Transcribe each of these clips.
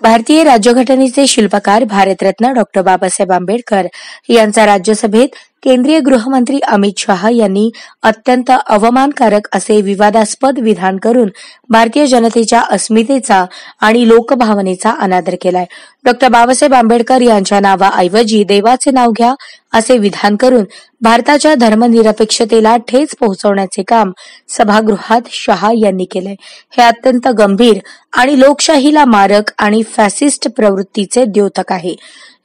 भारतीय राज्यघटनेचे शिल्पकार भारतरत्न डॉ. बाबासाहेब आंबेडकर यांचा राज्यसभेत केंद्रीय गृहमंत्री अमित शहा यांनी अत्यंत अवमानकारक असे विवादास्पद विधान करून भारतीय जनतेच्या अस्मितेचा आणि लोकभावनेचा अनादर केलाय. डॉ. बाबासाहेब आंबेडकर यांच्या नावाऐवजी देवाचे नाव घ्या असे विधान करून भारताच्या धर्मनिरपेक्षतेला ठेच पोहोचवण्याचे काम सभागृहात शहा यांनी केले. हे अत्यंत गंभीर आणि लोकशाहीला मारक आणि फॅसिस्ट प्रवृत्तीचे द्योतक आहे.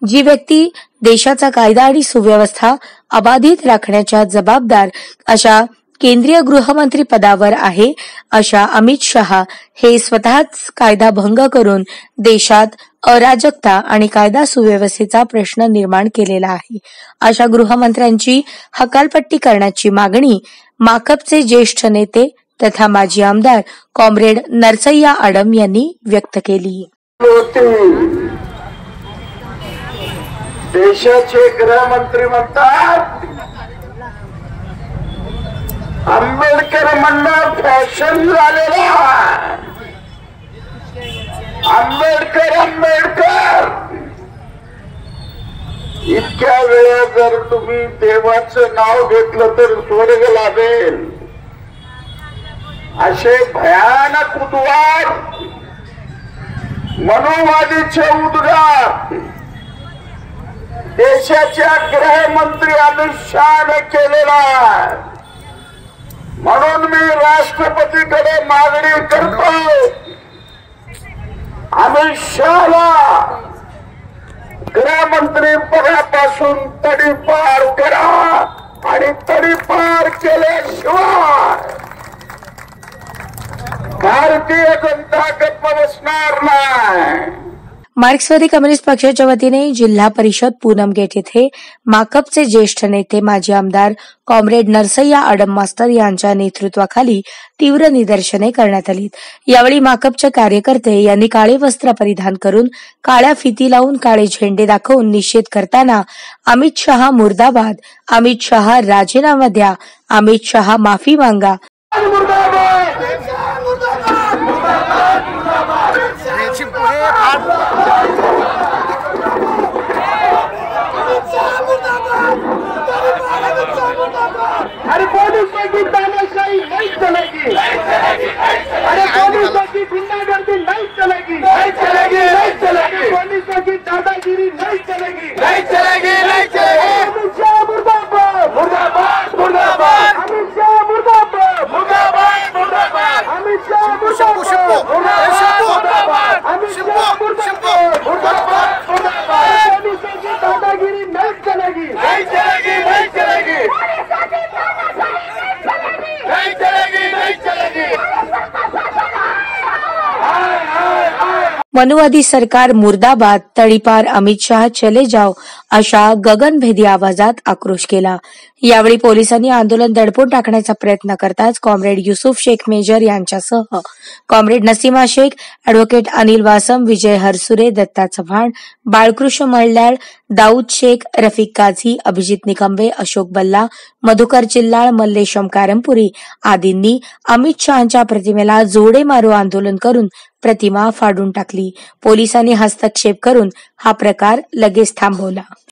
जी व्यक्ती देशाचा कायदा आणि सुव्यवस्था अबाधित राखण्याच्या जबाबदार अशा केंद्रीय गृहमंत्री पदावर आहे अशा अमित शहा हे स्वतःच कायदा भंग करून देशात अराजकता आणि कायदा सुव्यवस्थेचा प्रश्न निर्माण केलेला आहे. अशा गृहमंत्र्यांची हकालपट्टी करण्याची मागणी माकपचे ज्येष्ठ नेते तथा माजी आमदार कॉम्रेड नरसय्या आडम यांनी व्यक्त केली. देशाचे गृहमंत्री म्हणतात आंबेडकर म्हणणं फॅशन झालेला. आंबेडकर आंबेडकर इतक्या वेळा जर तुम्ही देवाचं नाव घेतलं तर स्वर्ग लाभेल असे भयानक उद्गार, मनोवादीचे उद्गार देशाच्या गृहमंत्री अमित शहाने केलेला. म्हणून मी राष्ट्रपतीकडे मागणी करतो, अमित शहाला गृहमंत्री पदापासून तडीपार करा आणि तडीपार केल्याशिवाय भारतीय जनता गप्प बसणार नाही. मार्क्सवादी कम्युनिस्ट पक्षाच्या वतीने जिल्हा परिषद पूनम गेट येथे माकपचे ज्येष्ठ नेते माजी आमदार कॉम्रेड नरसय्या आडम मास्तर यांच्या नेतृत्वाखाली तीव्र निदर्शने करण्यात आली. यावेळी माकपचे कार्यकर्ते यांनी काळे वस्त्र परिधान करून काळ्या फिती लावून काळे झेंडे दाखवून निषेध करताना अमित शहा मुर्दाबाद, अमित शहा राजीनामा द्या, अमित शहा माफी मागा, अरे पोलिसों की तानाशाही नहीं चलेगी, अरे पोलिसों की गुंडागर्दी नहीं चलेगी, नहीं चलेगी, नहीं चलेगी, पोलिसों की दादागिरी नहीं चलेगी, नहीं चलेगी, नहीं चलेगी. अमित शाह मुर्दाबाद, मुर्दाबाद, मुर्दाबाद, अमित शाह मुर्दाबाद, मुर्दाबाद, मुर्दाबाद, अमित शाह मुर्दाबाद, मुर्दाबाद, अमित शाह मुर्दाबाद, मुर्दाबाद, मुर्दाबाद, पोलिसों की दादागिरी नहीं चलेगी, नहीं चलेगी, नहीं चलेगी. मनुवादी सरकार मुर्दाबाद, तडीपार अमित शहा चले जाओ अशा गगनभेदी आवाजात आक्रोश केला. यावेळी पोलिसांनी आंदोलन दडपून टाकण्याचा प्रयत्न करताच कॉम्रेड युसुफ शेख मेजर यांच्यासह कॉम्रेड नसीमा शेख, अॅडव्होकेट अनिल वासम, विजय हरसुरे, दत्ता चव्हाण, बाळकृष्ण मल्ल्याळ, दाऊद शेख, रफिक काझी, अभिजित निकंबे, अशोक बल्ला, मधुकर चिल्लाळ, मल्लेशम कारमपुरी आदींनी अमित शहांच्या प्रतिमेला जोडे मारो आंदोलन करून प्रतिमा फाडून टाकली. पोलिसांनी हस्तक्षेप करून हा प्रकार लगेच थांबवला.